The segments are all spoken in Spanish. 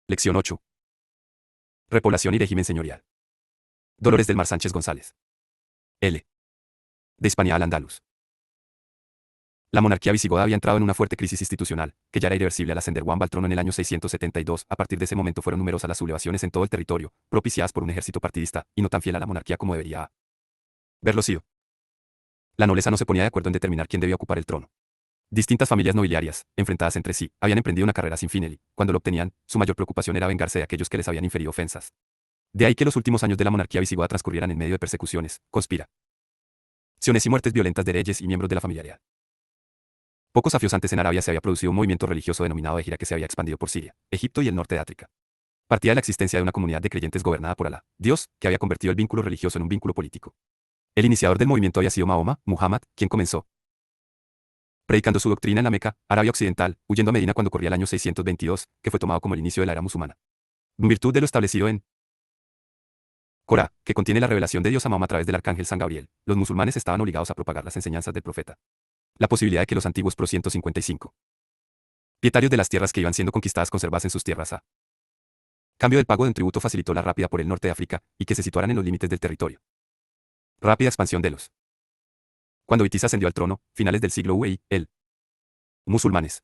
Lección 8. Repoblación y régimen señorial. Dolores del Mar Sánchez González. L. De Hispania al Andalus. La monarquía visigoda había entrado en una fuerte crisis institucional, que ya era irreversible al ascender Wamba al trono en el año 672. A partir de ese momento fueron numerosas las sublevaciones en todo el territorio, propiciadas por un ejército partidista, y no tan fiel a la monarquía como debería haberlo sido. La nobleza no se ponía de acuerdo en determinar quién debía ocupar el trono. Distintas familias nobiliarias, enfrentadas entre sí, habían emprendido una carrera sin fin y, cuando lo obtenían, su mayor preocupación era vengarse de aquellos que les habían inferido ofensas. De ahí que los últimos años de la monarquía visigoda transcurrieran en medio de persecuciones, conspiraciones y muertes violentas de reyes y miembros de la familia real. Pocos años antes en Arabia se había producido un movimiento religioso denominado Égira que se había expandido por Siria, Egipto y el norte de África. Partía de la existencia de una comunidad de creyentes gobernada por Alá, Dios, que había convertido el vínculo religioso en un vínculo político. El iniciador del movimiento había sido Mahoma, Muhammad, quien comenzó predicando su doctrina en la Meca, Arabia Occidental, huyendo a Medina cuando corría el año 622, que fue tomado como el inicio de la era musulmana. En virtud de lo establecido en Corá, que contiene la revelación de Dios a Mahoma a través del arcángel San Gabriel, los musulmanes estaban obligados a propagar las enseñanzas del profeta. La posibilidad de que los antiguos pro 155 pietarios de las tierras que iban siendo conquistadas conservasen sus tierras a cambio del pago de un tributo facilitó la rápida por el norte de África y que se situaran en los límites del territorio. Rápida expansión de los. Cuando Bitiza ascendió al trono, finales del siglo VI, el musulmanes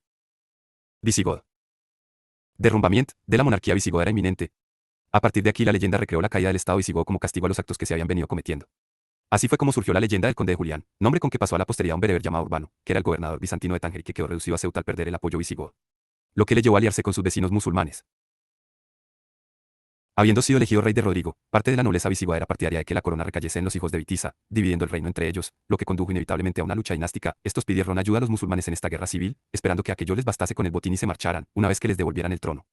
visigodo. Derrumbamiento de la monarquía visigoda era inminente. A partir de aquí la leyenda recreó la caída del Estado visigodo como castigo a los actos que se habían venido cometiendo. Así fue como surgió la leyenda del conde de Julián, nombre con que pasó a la posteridad un bereber llamado Urbano, que era el gobernador bizantino de Tánger y que quedó reducido a Ceuta al perder el apoyo visigodo, lo que le llevó a aliarse con sus vecinos musulmanes. Habiendo sido elegido rey de Rodrigo, parte de la nobleza visigoda era partidaria de que la corona recayese en los hijos de Bitiza, dividiendo el reino entre ellos, lo que condujo inevitablemente a una lucha dinástica. Estos pidieron ayuda a los musulmanes en esta guerra civil, esperando que aquello les bastase con el botín y se marcharan, una vez que les devolvieran el trono.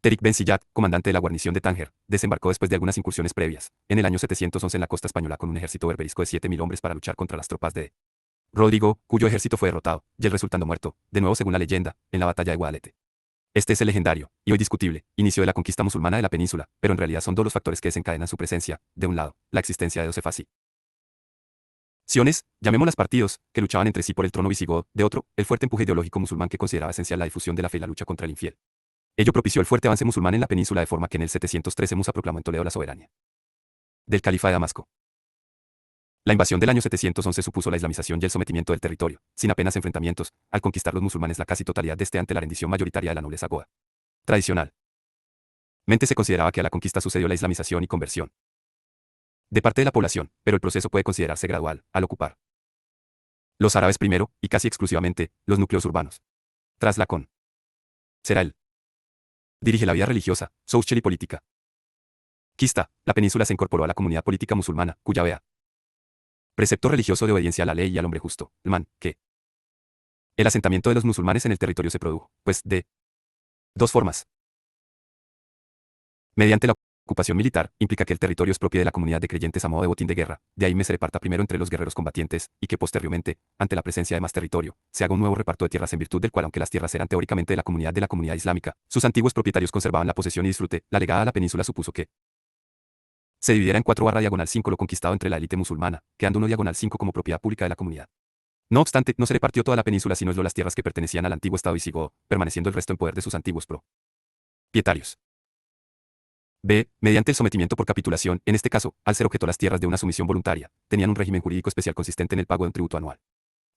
Terik Ben Siyad, comandante de la guarnición de Tánger, desembarcó después de algunas incursiones previas, en el año 711 en la costa española con un ejército berberisco de 7.000 hombres para luchar contra las tropas de Rodrigo, cuyo ejército fue derrotado, y él resultando muerto, de nuevo según la leyenda, en la batalla de Guadalete. Este es el legendario, y hoy discutible, inicio de la conquista musulmana de la península, pero en realidad son dos los factores que desencadenan su presencia. De un lado, la existencia de 12 facciones, llamémoslas partidos, que luchaban entre sí por el trono visigodo; de otro, el fuerte empuje ideológico musulmán que consideraba esencial la difusión de la fe y la lucha contra el infiel. Ello propició el fuerte avance musulmán en la península de forma que en el 713 Musa proclamó en Toledo la soberanía del califa de Damasco. La invasión del año 711 supuso la islamización y el sometimiento del territorio, sin apenas enfrentamientos, al conquistar los musulmanes la casi totalidad de este ante la rendición mayoritaria de la nobleza goa. Tradicionalmente se consideraba que a la conquista sucedió la islamización y conversión de parte de la población, pero el proceso puede considerarse gradual, al ocupar los árabes primero, y casi exclusivamente, los núcleos urbanos. Tras la será él. Dirige la vida religiosa, social y política. Quista, la península se incorporó a la comunidad política musulmana, cuya vea precepto religioso de obediencia a la ley y al hombre justo, el man, que el asentamiento de los musulmanes en el territorio se produjo, pues, de dos formas. Mediante la ocupación militar, implica que el territorio es propio de la comunidad de creyentes a modo de botín de guerra, de ahí se reparta primero entre los guerreros combatientes, y que posteriormente, ante la presencia de más territorio, se haga un nuevo reparto de tierras en virtud del cual aunque las tierras eran teóricamente de la comunidad islámica, sus antiguos propietarios conservaban la posesión y disfrute. La legada a la península supuso que se dividiera en 4/5 lo conquistado entre la élite musulmana, quedando 1/5 como propiedad pública de la comunidad. No obstante, no se repartió toda la península sino las tierras que pertenecían al antiguo estado visigodo, permaneciendo el resto en poder de sus antiguos propietarios. B. Mediante el sometimiento por capitulación, en este caso, al ser objeto las tierras de una sumisión voluntaria, tenían un régimen jurídico especial consistente en el pago de un tributo anual.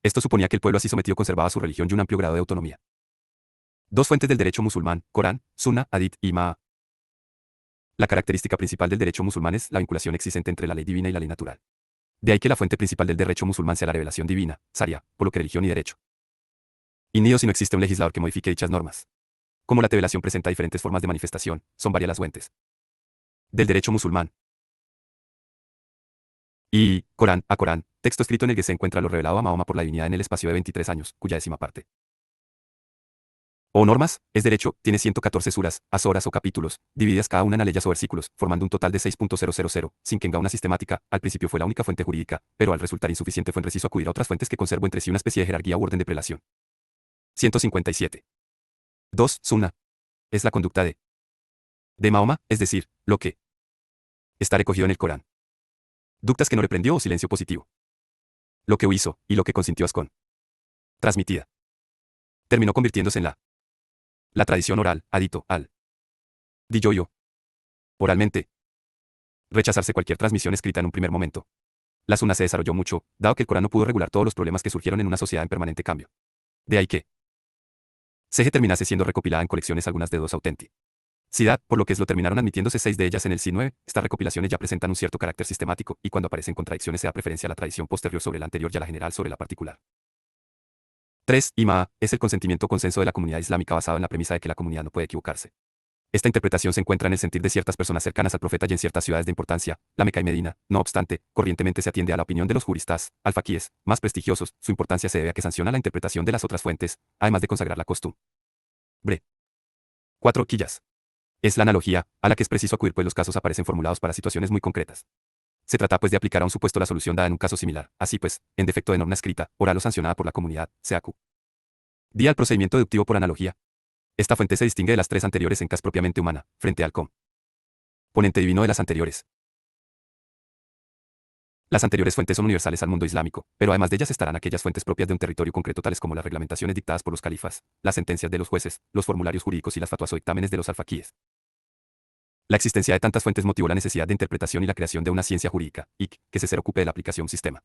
Esto suponía que el pueblo así sometido conservaba su religión y un amplio grado de autonomía. Dos fuentes del derecho musulmán, Corán, Sunna, Hadith y Ijma. La característica principal del derecho musulmán es la vinculación existente entre la ley divina y la ley natural. De ahí que la fuente principal del derecho musulmán sea la revelación divina, Sharia, por lo que religión y derecho. Y ni si no existe un legislador que modifique dichas normas. Como la revelación presenta diferentes formas de manifestación, son varias las fuentes del derecho musulmán. Y, Corán, a Corán, texto escrito en el que se encuentra lo revelado a Mahoma por la divinidad en el espacio de 23 años, cuya décima parte. O normas, es derecho, tiene 114 suras, asoras o capítulos, divididas cada una en aleyas o versículos, formando un total de 6.000, sin que tenga una sistemática. Al principio fue la única fuente jurídica, pero al resultar insuficiente fue preciso acudir a otras fuentes que conservó entre sí una especie de jerarquía u orden de prelación. 157. 2. Sunna. Es la conducta de Mahoma, es decir, lo que está recogido en el Corán. Ductas que no reprendió o silencio positivo. Lo que hizo, y lo que consintió Ascon. Transmitida. Terminó convirtiéndose en la La tradición oral, adito, al. Diyoyo. Oralmente. Rechazarse cualquier transmisión escrita en un primer momento. La Sunna se desarrolló mucho, dado que el Corán no pudo regular todos los problemas que surgieron en una sociedad en permanente cambio. De ahí que se terminase siendo recopilada en colecciones algunas de dos auténticas. Ciudad, por lo que lo terminaron admitiéndose 6 de ellas en el siglo 9, estas recopilaciones ya presentan un cierto carácter sistemático, y cuando aparecen contradicciones se da preferencia a la tradición posterior sobre la anterior y a la general sobre la particular. 3. Ijma es el consentimiento o consenso de la comunidad islámica basado en la premisa de que la comunidad no puede equivocarse. Esta interpretación se encuentra en el sentir de ciertas personas cercanas al profeta y en ciertas ciudades de importancia, la Meca y Medina. No obstante, corrientemente se atiende a la opinión de los juristas, alfaquíes, más prestigiosos, su importancia se debe a que sanciona la interpretación de las otras fuentes, además de consagrar la costumbre. 4. Quillas. Es la analogía, a la que es preciso acudir pues los casos aparecen formulados para situaciones muy concretas. Se trata pues de aplicar a un supuesto la solución dada en un caso similar, así pues, en defecto de norma escrita, oral o sancionada por la comunidad, se acu. Día al procedimiento deductivo por analogía. Esta fuente se distingue de las 3 anteriores en cas propiamente humana, frente al componente divino de las anteriores. Las anteriores fuentes son universales al mundo islámico, pero además de ellas estarán aquellas fuentes propias de un territorio concreto tales como las reglamentaciones dictadas por los califas, las sentencias de los jueces, los formularios jurídicos y las fatuas o dictámenes de los alfaquíes. La existencia de tantas fuentes motivó la necesidad de interpretación y la creación de una ciencia jurídica, que se ocupe de la aplicación sistema.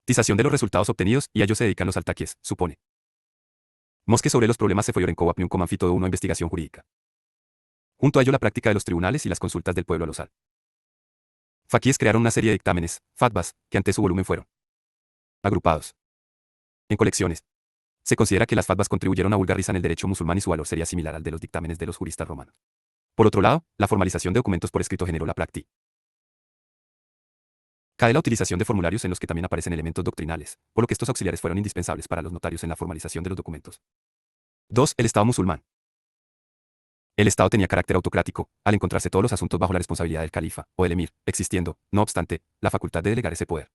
Tización de los resultados obtenidos, y a ello se dedican los altaquíes, supone. Mosque sobre los problemas se fue Orenkova como anfito de una investigación jurídica. Junto a ello la práctica de los tribunales y las consultas del pueblo a los faquíes crearon una serie de dictámenes, fatwas, que ante su volumen fueron agrupados en colecciones. Se considera que las fatwas contribuyeron a vulgarizar el derecho musulmán y su valor sería similar al de los dictámenes de los juristas romanos. Por otro lado, la formalización de documentos por escrito generó la práctica de la utilización de formularios en los que también aparecen elementos doctrinales, por lo que estos auxiliares fueron indispensables para los notarios en la formalización de los documentos. 2. El Estado musulmán. El Estado tenía carácter autocrático, al encontrarse todos los asuntos bajo la responsabilidad del califa, o del emir, existiendo, no obstante, la facultad de delegar ese poder.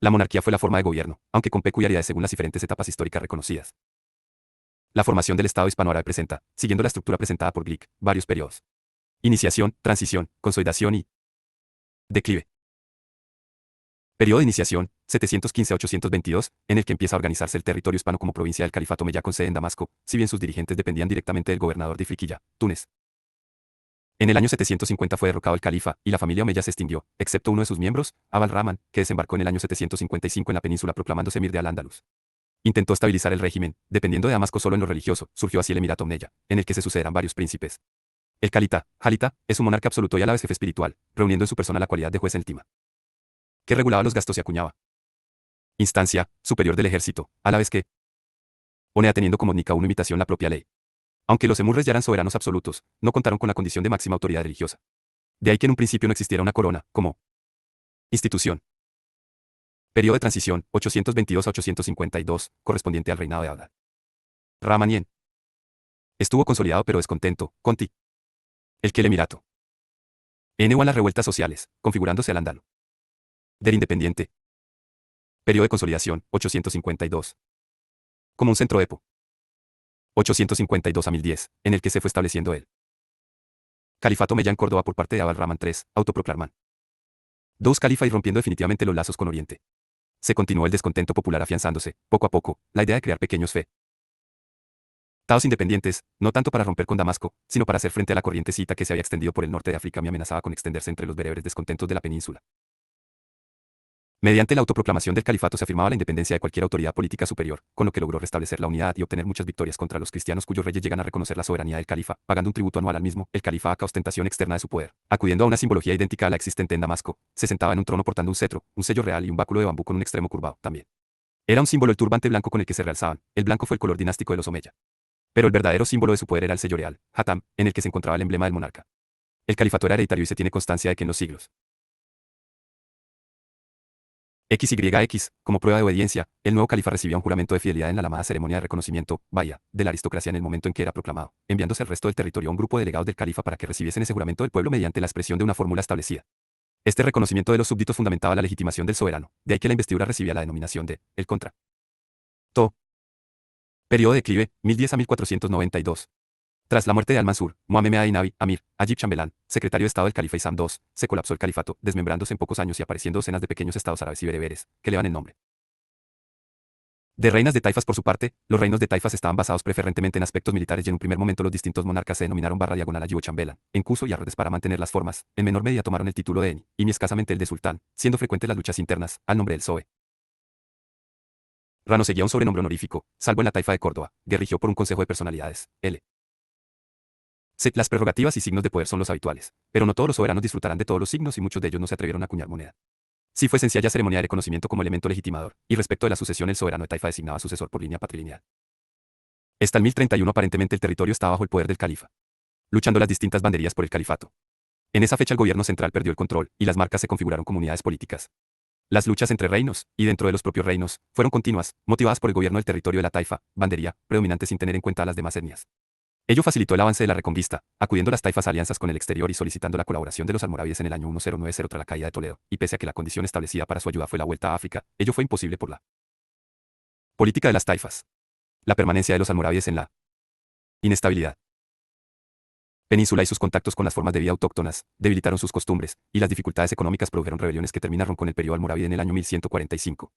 La monarquía fue la forma de gobierno, aunque con peculiaridades según las diferentes etapas históricas reconocidas. La formación del Estado hispanoárabe presenta, siguiendo la estructura presentada por Glick, varios periodos. Iniciación, transición, consolidación y declive. Periodo de iniciación, 715 a 822, en el que empieza a organizarse el territorio hispano como provincia del califato Omeya con sede en Damasco, si bien sus dirigentes dependían directamente del gobernador de Ifriqiya, Túnez. En el año 750 fue derrocado el califa, y la familia Omeya se extinguió, excepto uno de sus miembros, Abd al-Rahman, que desembarcó en el año 755 en la península proclamándose emir de Al-Ándalus. Intentó estabilizar el régimen, dependiendo de Damasco solo en lo religioso, surgió así el emirato Omeya, en el que se sucederán varios príncipes. El calita, Jalita, es un monarca absoluto y a la vez jefe espiritual, reuniendo en su persona la cualidad de juez en el Tima, que regulaba los gastos y acuñaba instancia superior del ejército, a la vez que Onea teniendo como única una imitación la propia ley. Aunque los emurres ya eran soberanos absolutos, no contaron con la condición de máxima autoridad religiosa. De ahí que en un principio no existiera una corona, como institución. Periodo de transición, 822 a 852, correspondiente al reinado de Abd al-Rahman. Estuvo consolidado pero descontento, Conti. El que el emirato. N o a las revueltas sociales, configurándose al ándalo. Del independiente. Periodo de consolidación, 852. Como un centro epo. 852 a 1010, en el que se fue estableciendo el Califato Omeya en Córdoba por parte de Abd al-Rahman III, autoproclaman. 2. Califa y rompiendo definitivamente los lazos con Oriente. Se continuó el descontento popular afianzándose, poco a poco, la idea de crear pequeños estados independientes, no tanto para romper con Damasco, sino para hacer frente a la corrientecita que se había extendido por el norte de África y amenazaba con extenderse entre los bereberes descontentos de la península. Mediante la autoproclamación del califato se afirmaba la independencia de cualquier autoridad política superior, con lo que logró restablecer la unidad y obtener muchas victorias contra los cristianos cuyos reyes llegan a reconocer la soberanía del califa, pagando un tributo anual al mismo. El califa, a ostentación externa de su poder, acudiendo a una simbología idéntica a la existente en Damasco, se sentaba en un trono portando un cetro, un sello real y un báculo de bambú con un extremo curvado, también. Era un símbolo el turbante blanco con el que se realzaban, el blanco fue el color dinástico de los Omeya. Pero el verdadero símbolo de su poder era el sello real, Hatam, en el que se encontraba el emblema del monarca. El califato era hereditario y se tiene constancia de que en los siglos XYX, como prueba de obediencia, el nuevo califa recibía un juramento de fidelidad en la llamada ceremonia de reconocimiento, vaya, de la aristocracia en el momento en que era proclamado, enviándose al resto del territorio a un grupo de delegados del califa para que recibiesen ese juramento del pueblo mediante la expresión de una fórmula establecida. Este reconocimiento de los súbditos fundamentaba la legitimación del soberano, de ahí que la investidura recibía la denominación de el contra. Periodo de declive, 1010 a 1492. Tras la muerte de Al-Mansur, Mohamed Ainabi, Amir, Ajib Chambelán, secretario de Estado del califa Isam II, se colapsó el califato, desmembrándose en pocos años y apareciendo docenas de pequeños estados árabes y bereberes, que le dan el nombre De reinas de taifas por su parte, los reinos de taifas estaban basados preferentemente en aspectos militares y en un primer momento los distintos monarcas se denominaron barra diagonal Ayubo Chambela, en Cuso y Arrodes para mantener las formas, en menor medida tomaron el título de Eni, y ni escasamente el de sultán, siendo frecuentes las luchas internas, al nombre del Zoe. Rano seguía un sobrenombre honorífico, salvo en la taifa de Córdoba, que rigió por un consejo de personalidades, L. Las prerrogativas y signos de poder son los habituales, pero no todos los soberanos disfrutarán de todos los signos y muchos de ellos no se atrevieron a acuñar moneda. Sí fue sencilla ceremonia de reconocimiento como elemento legitimador, y respecto de la sucesión el soberano de taifa designaba sucesor por línea patrilineal. Hasta el 1031 aparentemente el territorio estaba bajo el poder del califa, luchando las distintas banderías por el califato. En esa fecha el gobierno central perdió el control, y las marcas se configuraron como unidades políticas. Las luchas entre reinos, y dentro de los propios reinos, fueron continuas, motivadas por el gobierno del territorio de la taifa, bandería, predominante sin tener en cuenta a las demás etnias. Ello facilitó el avance de la reconquista, acudiendo las taifas a alianzas con el exterior y solicitando la colaboración de los almorávides en el año 1090 tras la caída de Toledo, y pese a que la condición establecida para su ayuda fue la vuelta a África, ello fue imposible por la política de las taifas. La permanencia de los almorávides en la inestabilidad península y sus contactos con las formas de vida autóctonas debilitaron sus costumbres, y las dificultades económicas produjeron rebeliones que terminaron con el periodo almorávide en el año 1145.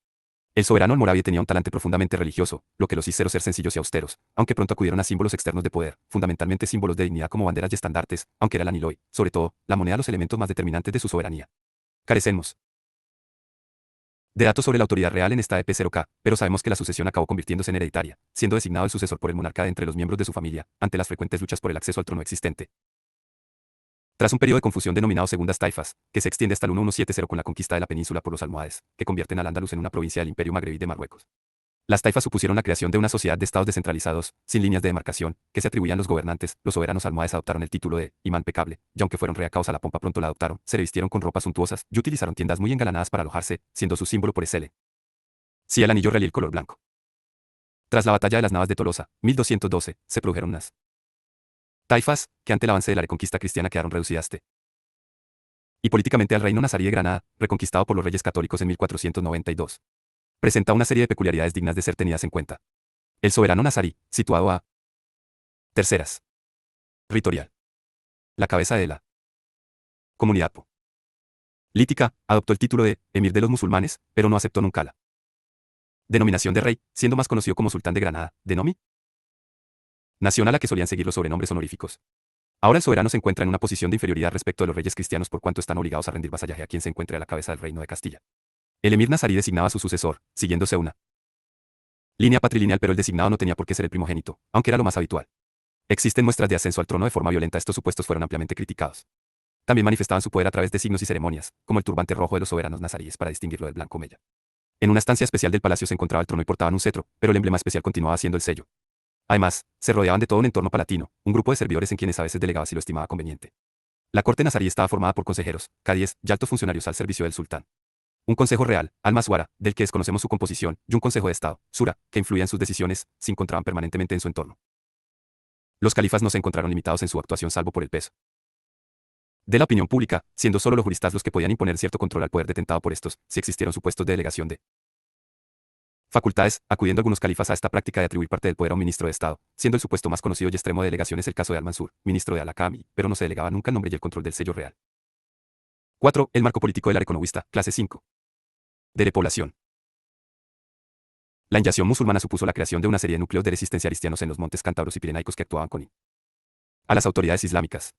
El soberano almorávide tenía un talante profundamente religioso, lo que los hizo ser sencillos y austeros, aunque pronto acudieron a símbolos externos de poder, fundamentalmente símbolos de dignidad como banderas y estandartes, aunque era la Niloy, sobre todo, la moneda los elementos más determinantes de su soberanía. Carecemos de datos sobre la autoridad real en esta EP0K, pero sabemos que la sucesión acabó convirtiéndose en hereditaria, siendo designado el sucesor por el monarca de entre los miembros de su familia, ante las frecuentes luchas por el acceso al trono existente. Tras un periodo de confusión denominado Segundas Taifas, que se extiende hasta el 1170 con la conquista de la península por los almohades, que convierten al Andalus en una provincia del Imperio Magrebí de Marruecos. Las taifas supusieron la creación de una sociedad de estados descentralizados, sin líneas de demarcación, que se atribuían los gobernantes. Los soberanos almohades adoptaron el título de imán pecable, y aunque fueron reacaos a la pompa pronto la adoptaron, se revistieron con ropas suntuosas y utilizaron tiendas muy engalanadas para alojarse, siendo su símbolo por SL. Sí, el anillo real y el color blanco. Tras la batalla de las Navas de Tolosa, 1212, se produjeron unas taifas, que ante el avance de la reconquista cristiana quedaron reducidas y políticamente al reino nazarí de Granada, reconquistado por los reyes católicos en 1492. Presenta una serie de peculiaridades dignas de ser tenidas en cuenta. El soberano nazarí, situado a terceras. Ritorial. La cabeza de la comunidad política, adoptó el título de emir de los musulmanes, pero no aceptó nunca la denominación de rey, siendo más conocido como sultán de Granada, denominación a la que solían seguir los sobrenombres honoríficos. Ahora el soberano se encuentra en una posición de inferioridad respecto de los reyes cristianos por cuanto están obligados a rendir vasallaje a quien se encuentre a la cabeza del reino de Castilla. El emir nazarí designaba a su sucesor, siguiéndose una línea patrilineal, pero el designado no tenía por qué ser el primogénito, aunque era lo más habitual. Existen muestras de ascenso al trono de forma violenta. Estos supuestos fueron ampliamente criticados. También manifestaban su poder a través de signos y ceremonias, como el turbante rojo de los soberanos nazaríes para distinguirlo del blanco mella. En una estancia especial del palacio se encontraba el trono y portaban un cetro, pero el emblema especial continuaba siendo el sello. Además, se rodeaban de todo un entorno palatino, un grupo de servidores en quienes a veces delegaba si lo estimaba conveniente. La corte nazarí estaba formada por consejeros, cadíes y altos funcionarios al servicio del sultán. Un consejo real, al-Maswara, del que desconocemos su composición, y un consejo de estado, Sura, que influía en sus decisiones, se encontraban permanentemente en su entorno. Los califas no se encontraron limitados en su actuación salvo por el peso de la opinión pública, siendo solo los juristas los que podían imponer cierto control al poder detentado por estos, si existieron supuestos de delegación de facultades, acudiendo algunos califas a esta práctica de atribuir parte del poder a un ministro de Estado, siendo el supuesto más conocido y extremo de delegación es el caso de Al-Mansur, ministro de Al-Hakami, pero no se delegaba nunca el nombre y el control del sello real. 4. El marco político de la reconquista, clase 5. De repoblación. La inyección musulmana supuso la creación de una serie de núcleos de resistencia cristianos en los montes cántabros y pirenaicos que actuaban con a las autoridades islámicas.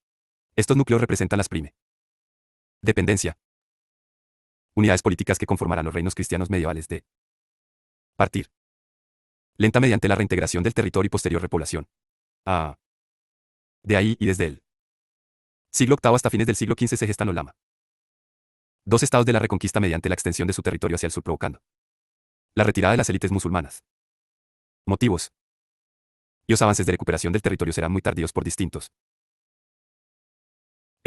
Estos núcleos representan las dependencia. Unidades políticas que conformarán los reinos cristianos medievales de partir lenta mediante la reintegración del territorio y posterior repoblación. De ahí y desde el siglo VIII hasta fines del siglo XV se gestan los lama. Dos estados de la reconquista mediante la extensión de su territorio hacia el sur provocando la retirada de las élites musulmanas. Motivos y los avances de recuperación del territorio serán muy tardíos por distintos.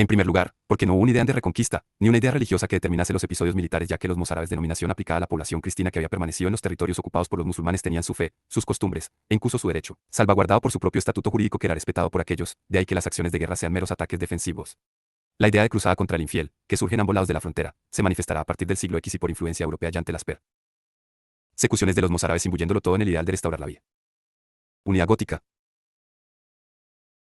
En primer lugar, porque no hubo una idea de reconquista, ni una idea religiosa que determinase los episodios militares, ya que los mozárabes, denominación aplicada a la población cristiana que había permanecido en los territorios ocupados por los musulmanes, tenían su fe, sus costumbres, e incluso su derecho, salvaguardado por su propio estatuto jurídico que era respetado por aquellos, de ahí que las acciones de guerra sean meros ataques defensivos. La idea de cruzada contra el infiel, que surge en ambos lados de la frontera, se manifestará a partir del siglo X y por influencia europea ya ante las persecuciones de los mozárabes, imbuyéndolo todo en el ideal de restaurar la vida. Unidad gótica.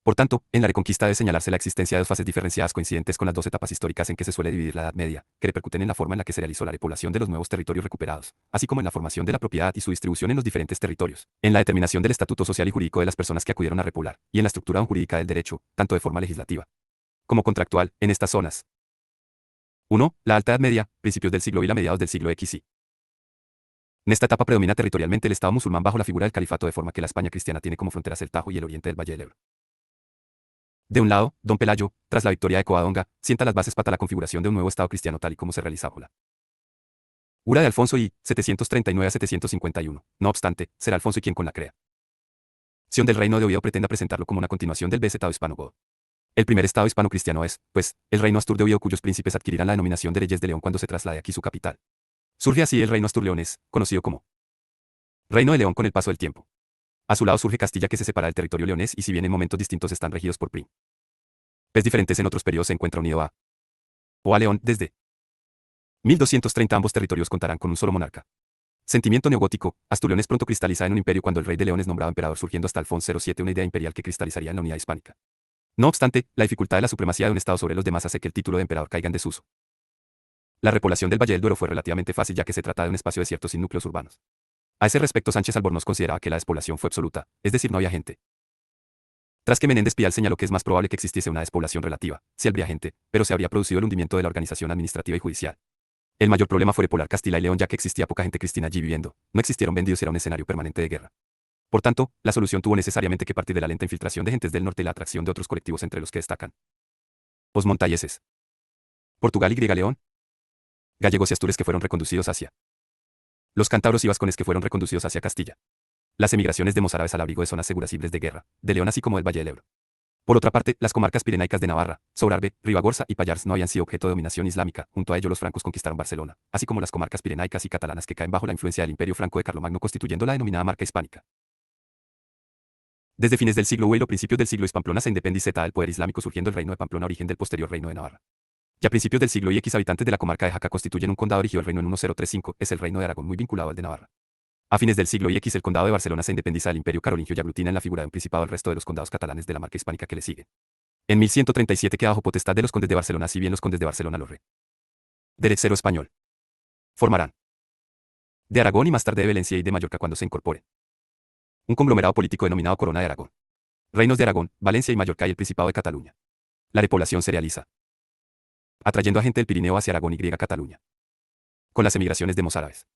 Por tanto, en la Reconquista debe señalarse la existencia de dos fases diferenciadas coincidentes con las dos etapas históricas en que se suele dividir la Edad Media, que repercuten en la forma en la que se realizó la repoblación de los nuevos territorios recuperados, así como en la formación de la propiedad y su distribución en los diferentes territorios, en la determinación del estatuto social y jurídico de las personas que acudieron a repoblar, y en la estructura jurídica del derecho, tanto de forma legislativa como contractual, en estas zonas. 1. La Alta Edad Media, principios del siglo y la mediados del siglo XI. En esta etapa predomina territorialmente el Estado musulmán bajo la figura del califato, de forma que la España cristiana tiene como fronteras el Tajo y el oriente del Valle del Ebro. De un lado, don Pelayo, tras la victoria de Covadonga, sienta las bases para la configuración de un nuevo Estado cristiano tal y como se realiza bajo la Ura de Alfonso I, 739 a 751. No obstante, será Alfonso I quien con la creación del reino de Oviedo pretenda presentarlo como una continuación del Estado hispano-godo. El primer Estado hispano-cristiano es, pues, el reino Astur de Oviedo, cuyos príncipes adquirirán la denominación de Reyes de León cuando se traslade aquí su capital. Surge así el reino Astur-Leonés, conocido como Reino de León con el paso del tiempo. A su lado surge Castilla, que se separa del territorio leonés y si bien en momentos distintos están regidos por príncipes diferentes, en otros periodos se encuentra unido a León. Desde 1230 ambos territorios contarán con un solo monarca. Sentimiento neogótico, Astur-Leonés pronto cristaliza en un imperio cuando el rey de León es nombrado emperador, surgiendo hasta Alfonso VII una idea imperial que cristalizaría en la unidad hispánica. No obstante, la dificultad de la supremacía de un Estado sobre los demás hace que el título de emperador caiga en desuso. La repoblación del Valle del Duero fue relativamente fácil, ya que se trata de un espacio desierto sin núcleos urbanos. A ese respecto, Sánchez Albornoz consideraba que la despoblación fue absoluta, es decir, no había gente. Tras que Menéndez Pidal señaló que es más probable que existiese una despoblación relativa, si habría gente, pero se habría producido el hundimiento de la organización administrativa y judicial. El mayor problema fue repoblar Castilla y León, ya que existía poca gente cristiana allí viviendo, no existieron vendidos y era un escenario permanente de guerra. Por tanto, la solución tuvo necesariamente que partir de la lenta infiltración de gentes del norte y la atracción de otros colectivos, entre los que destacan los montañeses, Portugal y León, gallegos y astures que fueron reconducidos hacia los cántabros y vascones que fueron reconducidos hacia Castilla. Las emigraciones de mozárabes al abrigo de zonas seguras libres de guerra, de León así como del Valle del Ebro. Por otra parte, las comarcas pirenaicas de Navarra, Sobrarbe, Ribagorza y Pallars no habían sido objeto de dominación islámica. Junto a ello los francos conquistaron Barcelona, así como las comarcas pirenaicas y catalanas que caen bajo la influencia del Imperio Franco de Carlomagno, constituyendo la denominada Marca Hispánica. Desde fines del siglo I y principios del siglo I Pamplona se independiza del poder islámico, surgiendo el reino de Pamplona, origen del posterior reino de Navarra. Ya a principios del siglo I habitantes de la comarca de Jaca constituyen un condado erigido el reino en 1035, es el reino de Aragón, muy vinculado al de Navarra. A fines del siglo I el condado de Barcelona se independiza del imperio carolingio y aglutina en la figura de un principado el resto de los condados catalanes de la Marca Hispánica que le siguen. En 1137 queda bajo potestad de los condes de Barcelona, si bien los condes de Barcelona, los derechero español, formarán de Aragón y más tarde de Valencia y de Mallorca cuando se incorporen un conglomerado político denominado Corona de Aragón. Reinos de Aragón, Valencia y Mallorca y el Principado de Cataluña. La repoblación se realiza atrayendo a gente del Pirineo hacia Aragón y Cataluña, con las emigraciones de mozárabes,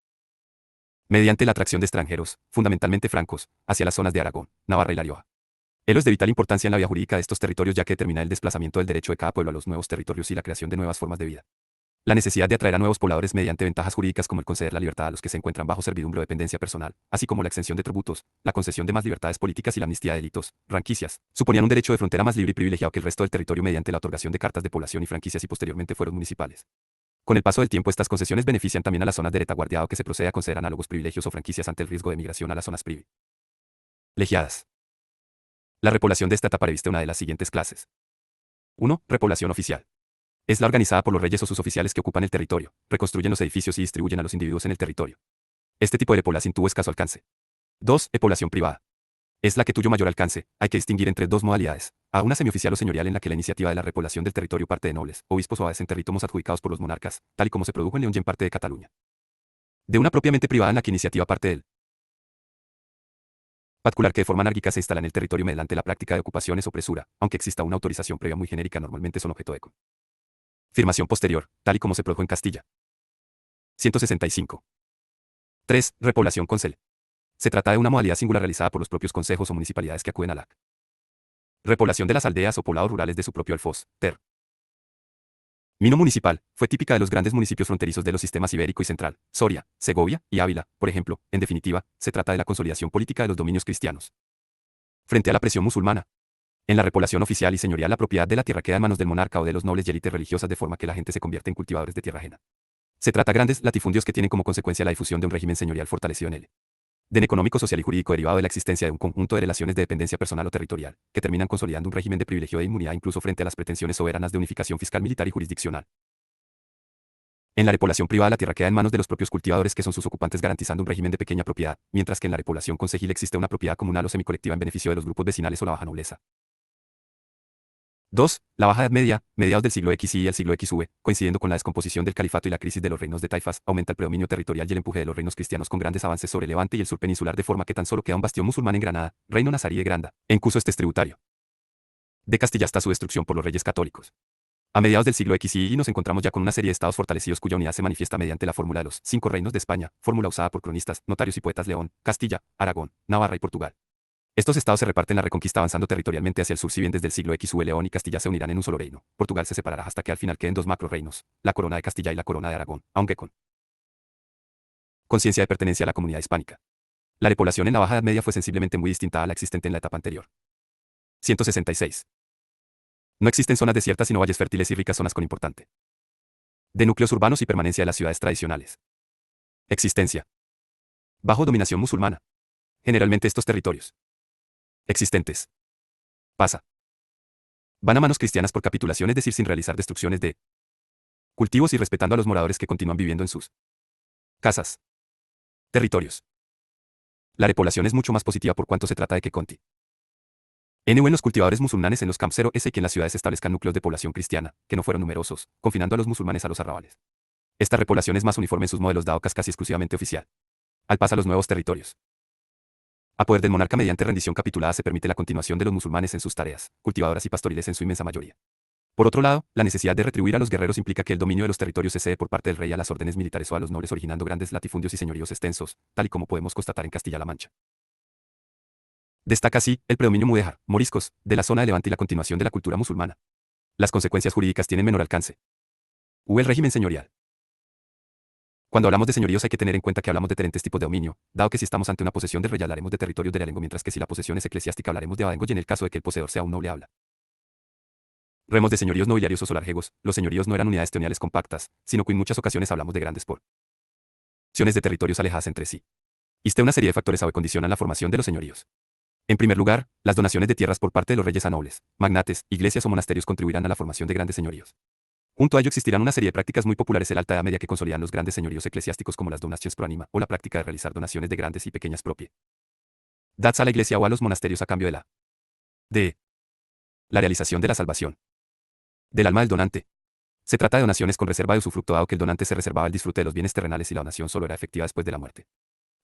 mediante la atracción de extranjeros, fundamentalmente francos, hacia las zonas de Aragón, Navarra y La Rioja. Ello es de vital importancia en la vía jurídica de estos territorios, ya que determina el desplazamiento del derecho de cada pueblo a los nuevos territorios y la creación de nuevas formas de vida. La necesidad de atraer a nuevos pobladores mediante ventajas jurídicas como el conceder la libertad a los que se encuentran bajo servidumbre o dependencia personal, así como la exención de tributos, la concesión de más libertades políticas y la amnistía de delitos, franquicias, suponían un derecho de frontera más libre y privilegiado que el resto del territorio mediante la otorgación de cartas de población y franquicias y posteriormente fueros municipales. Con el paso del tiempo estas concesiones benefician también a las zonas de retaguardiado, que se procede a conceder análogos privilegios o franquicias ante el riesgo de migración a las zonas privilegiadas. La repoblación de esta etapa reviste una de las siguientes clases. 1. Repoblación oficial. Es la organizada por los reyes o sus oficiales que ocupan el territorio, reconstruyen los edificios y distribuyen a los individuos en el territorio. Este tipo de repoblación tuvo escaso alcance. 2. Repoblación privada. Es la que tuvo mayor alcance. Hay que distinguir entre dos modalidades. A, una semioficial o señorial, en la que la iniciativa de la repoblación del territorio parte de nobles, obispos o abades en territorios adjudicados por los monarcas, tal y como se produjo en León y en parte de Cataluña. De una propiamente privada, en la que iniciativa parte del particular, que de forma anárquica se instala en el territorio mediante la práctica de ocupaciones o presura, aunque exista una autorización previa muy genérica, normalmente son objeto de confirmación posterior, tal y como se produjo en Castilla. 165. 3. Repoblación concel. Se trata de una modalidad singular realizada por los propios consejos o municipalidades que acuden a la repoblación de las aldeas o poblados rurales de su propio alfoz, Mino municipal, fue típica de los grandes municipios fronterizos de los sistemas ibérico y central, Soria, Segovia y Ávila, por ejemplo. En definitiva, se trata de la consolidación política de los dominios cristianos frente a la presión musulmana. En la repoblación oficial y señorial, la propiedad de la tierra queda en manos del monarca o de los nobles y élites religiosas, de forma que la gente se convierte en cultivadores de tierra ajena. Se trata de grandes latifundios que tienen como consecuencia la difusión de un régimen señorial fortalecido en el den económico, social y jurídico, derivado de la existencia de un conjunto de relaciones de dependencia personal o territorial, que terminan consolidando un régimen de privilegio e inmunidad incluso frente a las pretensiones soberanas de unificación fiscal, militar y jurisdiccional. En la repoblación privada, la tierra queda en manos de los propios cultivadores, que son sus ocupantes, garantizando un régimen de pequeña propiedad, mientras que en la repoblación concejil existe una propiedad comunal o semicolectiva en beneficio de los grupos vecinales o la baja nobleza. 2. La Baja Edad Media, mediados del siglo X y al siglo XV, coincidiendo con la descomposición del califato y la crisis de los reinos de taifas, aumenta el predominio territorial y el empuje de los reinos cristianos con grandes avances sobre Levante y el sur peninsular de forma que tan solo queda un bastión musulmán en Granada, reino nazarí de Granda, en curso este es tributario de Castilla hasta su destrucción por los reyes católicos. A mediados del siglo X y nos encontramos ya con una serie de estados fortalecidos cuya unidad se manifiesta mediante la fórmula de los 5 reinos de España, fórmula usada por cronistas, notarios y poetas León, Castilla, Aragón, Navarra y Portugal. Estos estados se reparten la reconquista avanzando territorialmente hacia el sur si bien desde el siglo XV León y Castilla se unirán en un solo reino. Portugal se separará hasta que al final queden dos macro reinos, la corona de Castilla y la corona de Aragón, aunque con conciencia de pertenencia a la comunidad hispánica. La repoblación en la Baja Edad Media fue sensiblemente muy distinta a la existente en la etapa anterior. 166. No existen zonas desiertas sino valles fértiles y ricas zonas con importante de núcleos urbanos y permanencia de las ciudades tradicionales. Existencia. Bajo dominación musulmana. Generalmente estos territorios existentes pasa. Van a manos cristianas por capitulación, es decir, sin realizar destrucciones de cultivos y respetando a los moradores que continúan viviendo en sus casas, territorios. La repoblación es mucho más positiva por cuanto se trata de que conti en los cultivadores musulmanes en los camps 0 es que en las ciudades establezcan núcleos de población cristiana, que no fueron numerosos, confinando a los musulmanes a los arrabales. Esta repoblación es más uniforme en sus modelos dado que es casi exclusivamente oficial. Al paso a los nuevos territorios. A poder del monarca mediante rendición capitulada se permite la continuación de los musulmanes en sus tareas, cultivadoras y pastoriles en su inmensa mayoría. Por otro lado, la necesidad de retribuir a los guerreros implica que el dominio de los territorios se cede por parte del rey a las órdenes militares o a los nobles originando grandes latifundios y señoríos extensos, tal y como podemos constatar en Castilla-La Mancha. Destaca así el predominio mudéjar, moriscos, de la zona de Levante y la continuación de la cultura musulmana. Las consecuencias jurídicas tienen menor alcance. El régimen señorial. Cuando hablamos de señoríos hay que tener en cuenta que hablamos de diferentes tipos de dominio, dado que si estamos ante una posesión del rey hablaremos de territorios de realengo mientras que si la posesión es eclesiástica hablaremos de abadengo y en el caso de que el poseedor sea un noble habla. Remos de señoríos nobiliarios o solarjegos, los señoríos no eran unidades territoriales compactas, sino que en muchas ocasiones hablamos de grandes porciones de territorios alejadas entre sí. Existe una serie de factores que condicionan la formación de los señoríos. En primer lugar, las donaciones de tierras por parte de los reyes a nobles, magnates, iglesias o monasterios contribuirán a la formación de grandes señoríos. Junto a ello existirán una serie de prácticas muy populares en la Alta Edad Media que consolidan los grandes señoríos eclesiásticos como las donaciones pro anima o la práctica de realizar donaciones de grandes y pequeñas propiedades a la iglesia o a los monasterios a cambio de la realización de la salvación del alma del donante. Se trata de donaciones con reserva de usufructo dado que el donante se reservaba el disfrute de los bienes terrenales y la donación solo era efectiva después de la muerte.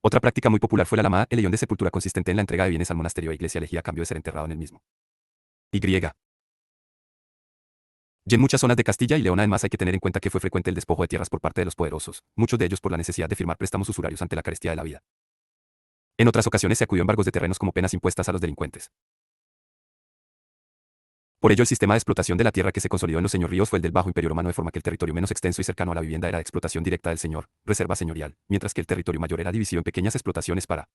Otra práctica muy popular fue la llamada elegión de sepultura consistente en la entrega de bienes al monasterio o iglesia elegida a cambio de ser enterrado en el mismo. Y en muchas zonas de Castilla y León además hay que tener en cuenta que fue frecuente el despojo de tierras por parte de los poderosos, muchos de ellos por la necesidad de firmar préstamos usurarios ante la carestía de la vida. En otras ocasiones se acudió a embargos de terrenos como penas impuestas a los delincuentes. Por ello el sistema de explotación de la tierra que se consolidó en los señoríos fue el del Bajo Imperio Romano de forma que el territorio menos extenso y cercano a la vivienda era de explotación directa del señor, reserva señorial, mientras que el territorio mayor era dividido en pequeñas explotaciones para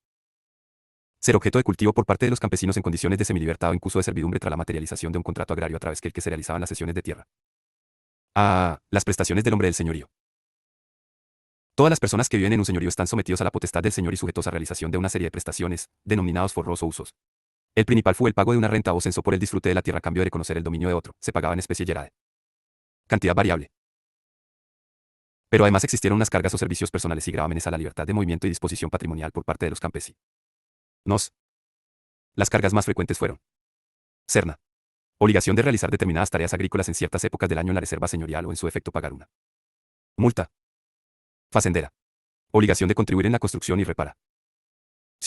ser objeto de cultivo por parte de los campesinos en condiciones de semilibertad o incluso de servidumbre tras la materialización de un contrato agrario a través del que se realizaban las cesiones de tierra. Las prestaciones del hombre del señorío. Todas las personas que viven en un señorío están sometidos a la potestad del señor y sujetos a realización de una serie de prestaciones, denominados forros o usos. El principal fue el pago de una renta o censo por el disfrute de la tierra a cambio de reconocer el dominio de otro. Se pagaba en especie y era de cantidad variable. Pero además existieron unas cargas o servicios personales y gravámenes a la libertad de movimiento y disposición patrimonial por parte de los campesinos. Las cargas más frecuentes fueron serna. Obligación de realizar determinadas tareas agrícolas en ciertas épocas del año en la reserva señorial o en su efecto pagar una multa. Facendera. Obligación de contribuir en la construcción y reparación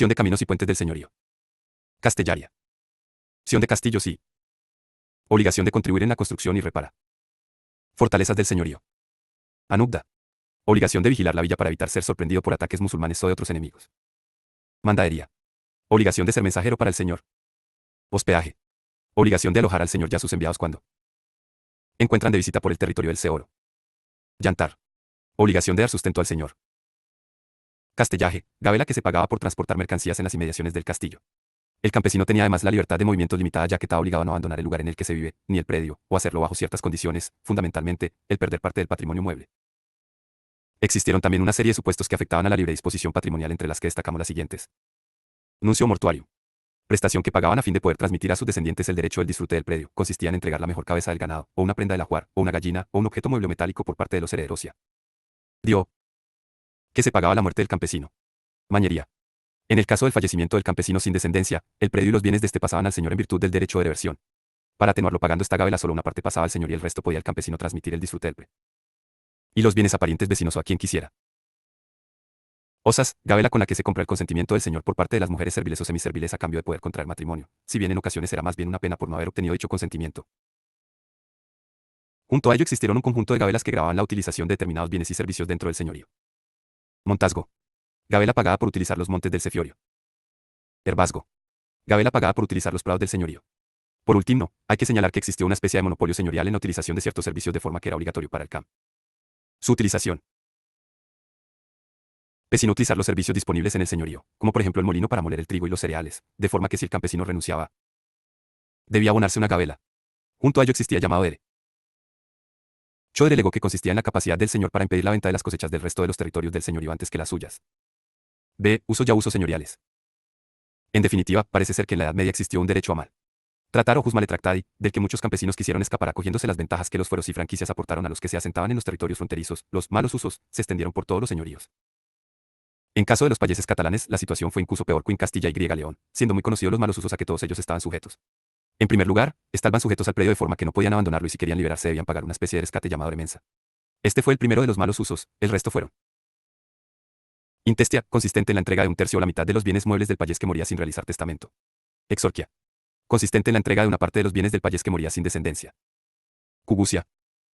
de caminos y puentes del señorío. Castellaria. De castillos y obligación de contribuir en la construcción y reparación fortalezas del señorío. Anugda. Obligación de vigilar la villa para evitar ser sorprendido por ataques musulmanes o de otros enemigos. Mandadería. Obligación de ser mensajero para el señor. Hospedaje. Obligación de alojar al señor y a sus enviados cuando encuentran de visita por el territorio del Seoro. Yantar. Obligación de dar sustento al señor. Castellaje, gabela que se pagaba por transportar mercancías en las inmediaciones del castillo. El campesino tenía además la libertad de movimientos limitada ya que estaba obligado a no abandonar el lugar en el que se vive, ni el predio, o hacerlo bajo ciertas condiciones, fundamentalmente, el perder parte del patrimonio mueble. Existieron también una serie de supuestos que afectaban a la libre disposición patrimonial entre las que destacamos las siguientes. Nuncio mortuario. Prestación que pagaban a fin de poder transmitir a sus descendientes el derecho del disfrute del predio, consistía en entregar la mejor cabeza del ganado, o una prenda del ajuar, o una gallina, o un objeto mueble metálico por parte de los herederos. Que se pagaba la muerte del campesino. Mañería. En el caso del fallecimiento del campesino sin descendencia, el predio y los bienes de este pasaban al señor en virtud del derecho de reversión. Para atenuarlo pagando esta gabela solo una parte pasaba al señor y el resto podía el campesino transmitir el disfrute del pre. Y los bienes a parientes vecinos o a quien quisiera. Osas, gabela con la que se compra el consentimiento del señor por parte de las mujeres serviles o semiserviles a cambio de poder contraer matrimonio, si bien en ocasiones era más bien una pena por no haber obtenido dicho consentimiento. Junto a ello existieron un conjunto de gabelas que grababan la utilización de determinados bienes y servicios dentro del señorío. Montazgo. Gabela pagada por utilizar los montes del Cefiorio. Herbazgo. Gabela pagada por utilizar los prados del señorío. Por último, hay que señalar que existió una especie de monopolio señorial en la utilización de ciertos servicios de forma que era obligatorio para el CAM. Su utilización. Vecino utilizar los servicios disponibles en el señorío, como por ejemplo el molino para moler el trigo y los cereales, de forma que si el campesino renunciaba, debía abonarse una gabela. Junto a ello existía el llamado ere. Cho delegó que consistía en la capacidad del señor para impedir la venta de las cosechas del resto de los territorios del señorío antes que las suyas. B. Usos señoriales. En definitiva, parece ser que en la Edad Media existió un derecho a mal tratar o jus male tractati, del que muchos campesinos quisieron escapar acogiéndose las ventajas que los fueros y franquicias aportaron a los que se asentaban en los territorios fronterizos. Los malos usos se extendieron por todos los señoríos. En caso de los payeses catalanes, la situación fue incluso peor que en Castilla y León, siendo muy conocidos los malos usos a que todos ellos estaban sujetos. En primer lugar, estaban sujetos al predio de forma que no podían abandonarlo y si querían liberarse debían pagar una especie de rescate llamado remensa. Este fue el primero de los malos usos, el resto fueron. Intestia, consistente en la entrega de un tercio o la mitad de los bienes muebles del payés que moría sin realizar testamento. Exorquia. Consistente en la entrega de una parte de los bienes del payés que moría sin descendencia. Cugucia.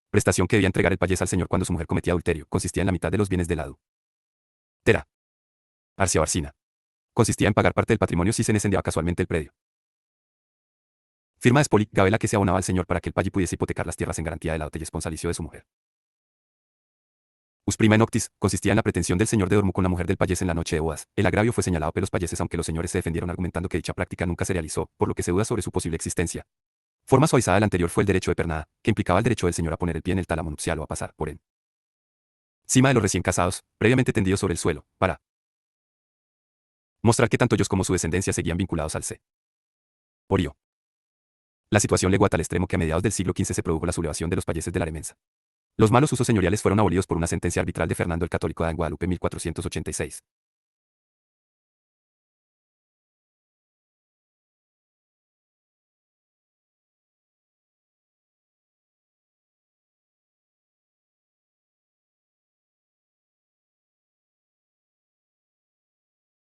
Prestación que debía entregar el payés al señor cuando su mujer cometía adulterio, consistía en la mitad de los bienes del lado. Tera. Arcia o arcina. Consistía en pagar parte del patrimonio si se incendiaba casualmente el predio. Firma de espoli, gabela que se abonaba al señor para que el payi pudiese hipotecar las tierras en garantía de la dote y esponsalicio de su mujer. Us prima en noctis, consistía en la pretensión del señor de dormir con la mujer del payés en la noche de bodas. El agravio fue señalado por los payeses aunque los señores se defendieron argumentando que dicha práctica nunca se realizó, por lo que se duda sobre su posible existencia. Forma suavizada del anterior fue el derecho de pernada, que implicaba el derecho del señor a poner el pie en el tálamo nupcial o a pasar por él. Cima de los recién casados, previamente tendidos sobre el suelo, para mostrar que tanto ellos como su descendencia seguían vinculados al se. Orio. La situación llegó a tal extremo que a mediados del siglo XV se produjo la sublevación de los payeses de la Aremensa. Los malos usos señoriales fueron abolidos por una sentencia arbitral de Fernando el Católico de Guadalupe 1486.